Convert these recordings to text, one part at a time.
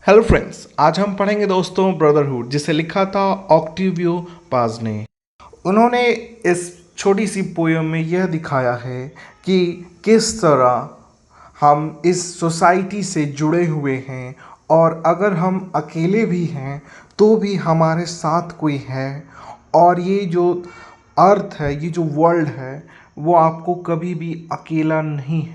Hello friends, आज हम पढ़ेंगे दोस्तों ब्रदरहुड, जिसे लिखा था ऑक्टेवियो पाज ने। उन्होंने इस छोटी सी पोयम में यह दिखाया है कि किस तरह हम इस सोसाइटी से जुड़े हुए हैं और अगर हम अकेले भी हैं तो भी हमारे साथ कोई है। और ये जो अर्थ है, ये जो वर्ल्ड है, वो आपको कभी भी अकेला नहीं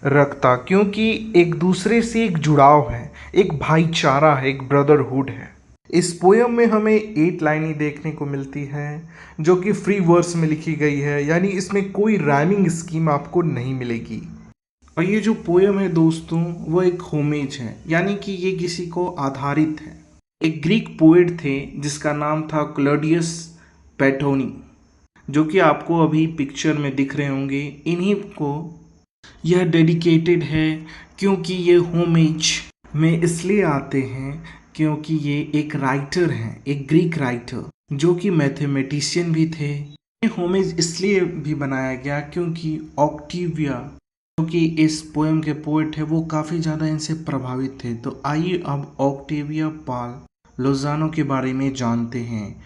रखता, क्योंकि एक दूसरे से एक जुड़ाव है, एक भाईचारा है, एक ब्रदरहुड है। इस पोयम में हमें 8 लाइनें देखने को मिलती है जो कि फ्री वर्स में लिखी गई है, यानी इसमें कोई राइमिंग स्कीम आपको नहीं मिलेगी। और ये जो पोयम है दोस्तों, वो एक होमेज है, यानी कि ये किसी को आधारित है। एक ग्रीक पोएट थे जिसका नाम था क्लॉडियस पेटोनी, जो कि आपको अभी पिक्चर में दिख रहे होंगे। इन्हीं को यह डेडिकेटेड है, क्योंकि ये होमेज में इसलिए आते हैं क्योंकि ये एक राइटर हैं, एक ग्रीक राइटर जो कि मैथमेटिशियन भी थे। ये होमेज इसलिए भी बनाया गया क्योंकि ऑक्टेविया, जो कि इस पोएम के पोएट है, वो काफ़ी ज़्यादा इनसे प्रभावित थे। तो आइए अब ऑक्टेविया पाल लोज़ानो के बारे में जानते हैं,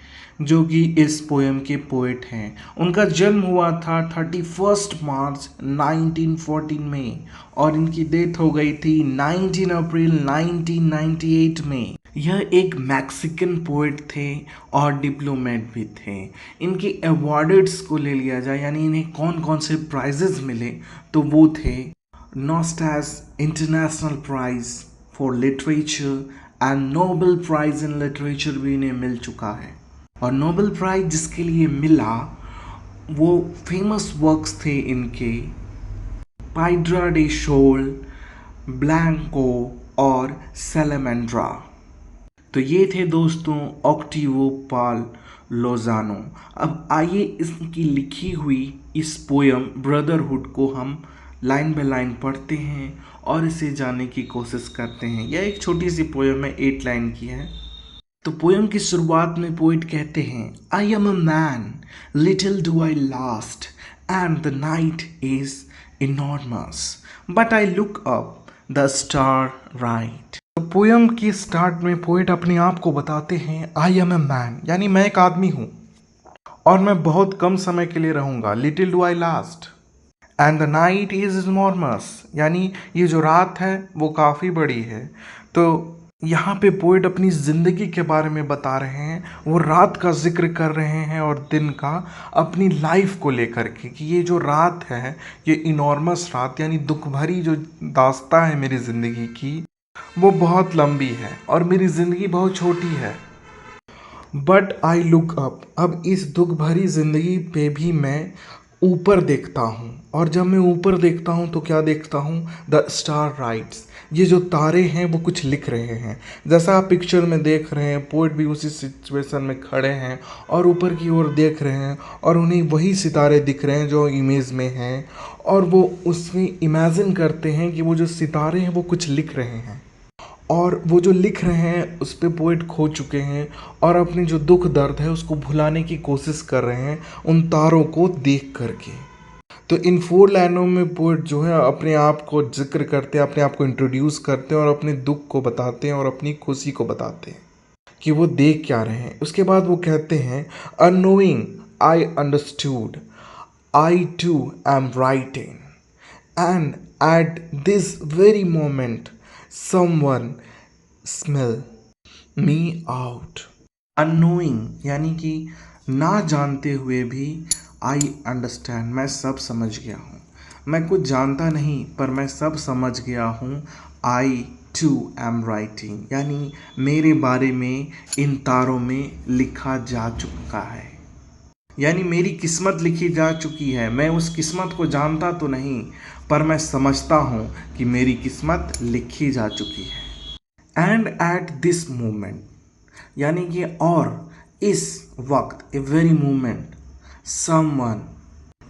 जो कि इस पोएम के पोएट हैं। उनका जन्म हुआ था 31 मार्च 1914 में और इनकी डेथ हो गई थी 19 अप्रैल 1998 में। यह एक मैक्सिकन पोएट थे और डिप्लोमेट भी थे। इनके अवार्ड्स को ले लिया जाए, यानी इन्हें कौन कौन से प्राइजेस मिले, तो वो थे Neustadt international prize for literature and Nobel prize in literature भी इन्हें मिल चुका है। और नोबेल प्राइज जिसके लिए मिला, वो फेमस वर्क्स थे इनके पाइड्रा डे शोल, ब्लैंको और सैलामेंड्रा। तो ये थे दोस्तों ऑक्टेवियो पाल लोज़ानो। अब आइए इसकी लिखी हुई इस पोयम ब्रदरहुड को हम लाइन बाय लाइन पढ़ते हैं और इसे जानने की कोशिश करते हैं। यह एक छोटी सी पोयम है, 8 लाइन की है। तो पोयम की शुरुआत में पोइट कहते हैं, I am a man, little do I last, and the night is enormous, but I look up the star right. तो पोयम की स्टार्ट में पोइट अपने आप को बताते हैं, आई एम अ मैन, यानी मैं एक आदमी हूँ और मैं बहुत कम समय के लिए रहूँगा। Little do I last and the night is enormous, यानी ये जो रात है वो काफ़ी बड़ी है। तो यहाँ पे पोएट अपनी ज़िंदगी के बारे में बता रहे हैं, वो रात का जिक्र कर रहे हैं और दिन का, अपनी लाइफ को लेकर के, कि ये जो रात है, ये इनॉर्मस रात, यानी दुख भरी जो दास्तां है मेरी ज़िंदगी की, वो बहुत लंबी है और मेरी ज़िंदगी बहुत छोटी है। बट आई लुक अप, अब इस दुख भरी ज़िंदगी पे भी मैं ऊपर देखता हूँ, और जब मैं ऊपर देखता हूँ तो क्या देखता हूँ, द स्टार राइट्स, ये जो तारे हैं वो कुछ लिख रहे हैं। जैसा आप पिक्चर में देख रहे हैं, पोएट भी उसी सिचुएशन में खड़े हैं और ऊपर की ओर देख रहे हैं और उन्हें वही सितारे दिख रहे हैं जो इमेज में हैं, और वो उसमें इमेजिन करते हैं कि वो जो सितारे हैं वो कुछ लिख रहे हैं, और वो जो लिख रहे हैं उस पे पोएट खो चुके हैं और अपने जो दुख दर्द है उसको भुलाने की कोशिश कर रहे हैं उन तारों को देख करके। तो इन 4 लाइनों में पोएट जो है अपने आप को जिक्र करते हैं, अपने आप को इंट्रोड्यूस करते हैं और अपने दुख को बताते हैं और अपनी खुशी को बताते हैं कि वो देख क्या रहे हैं। उसके बाद वो कहते हैं, annoying I understood, I too am writing, and at this very moment someone smell me out। unknowing यानी कि ना जानते हुए भी, I understand, मैं सब समझ गया हूँ। मैं कुछ जानता नहीं पर मैं सब समझ गया हूँ। I too am writing, यानी मेरे बारे में इन तारों में लिखा जा चुका है, यानी मेरी किस्मत लिखी जा चुकी है। मैं उस किस्मत को जानता तो नहीं, पर मैं समझता हूँ कि मेरी किस्मत लिखी जा चुकी है। एंड एट दिस मोमेंट, यानी कि और इस वक्त, a very moment, someone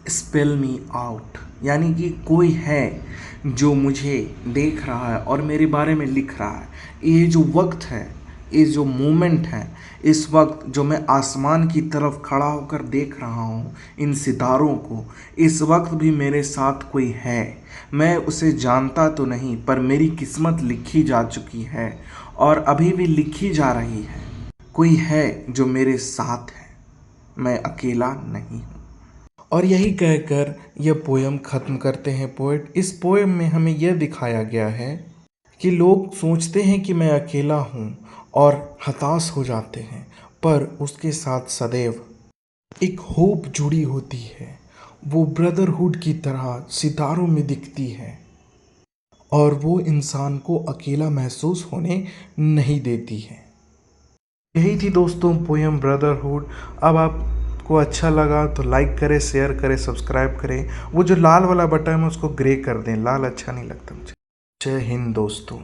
spell me out, यानी कि कोई है जो मुझे देख रहा है और मेरे बारे में लिख रहा है। ये जो वक्त है, ये जो मोमेंट है, इस वक्त जो मैं आसमान की तरफ खड़ा होकर देख रहा हूँ इन सितारों को, इस वक्त भी मेरे साथ कोई है। मैं उसे जानता तो नहीं, पर मेरी किस्मत लिखी जा चुकी है और अभी भी लिखी जा रही है। कोई है जो मेरे साथ है, मैं अकेला नहीं हूँ। और यही कहकर यह पोयम ख़त्म करते हैं पोएट। इस पोएम में हमें यह दिखाया गया है कि लोग सोचते हैं कि मैं अकेला हूँ और हताश हो जाते हैं, पर उसके साथ सदैव एक होप जुड़ी होती है। वो ब्रदरहुड की तरह सितारों में दिखती है और वो इंसान को अकेला महसूस होने नहीं देती है। यही थी दोस्तों पोयम ब्रदरहुड। अब आपको अच्छा लगा तो लाइक करें, शेयर करें, सब्सक्राइब करें। वो जो लाल वाला बटन है उसको ग्रे कर दें, लाल अच्छा नहीं लगता मुझे। जय हिंद दोस्तों।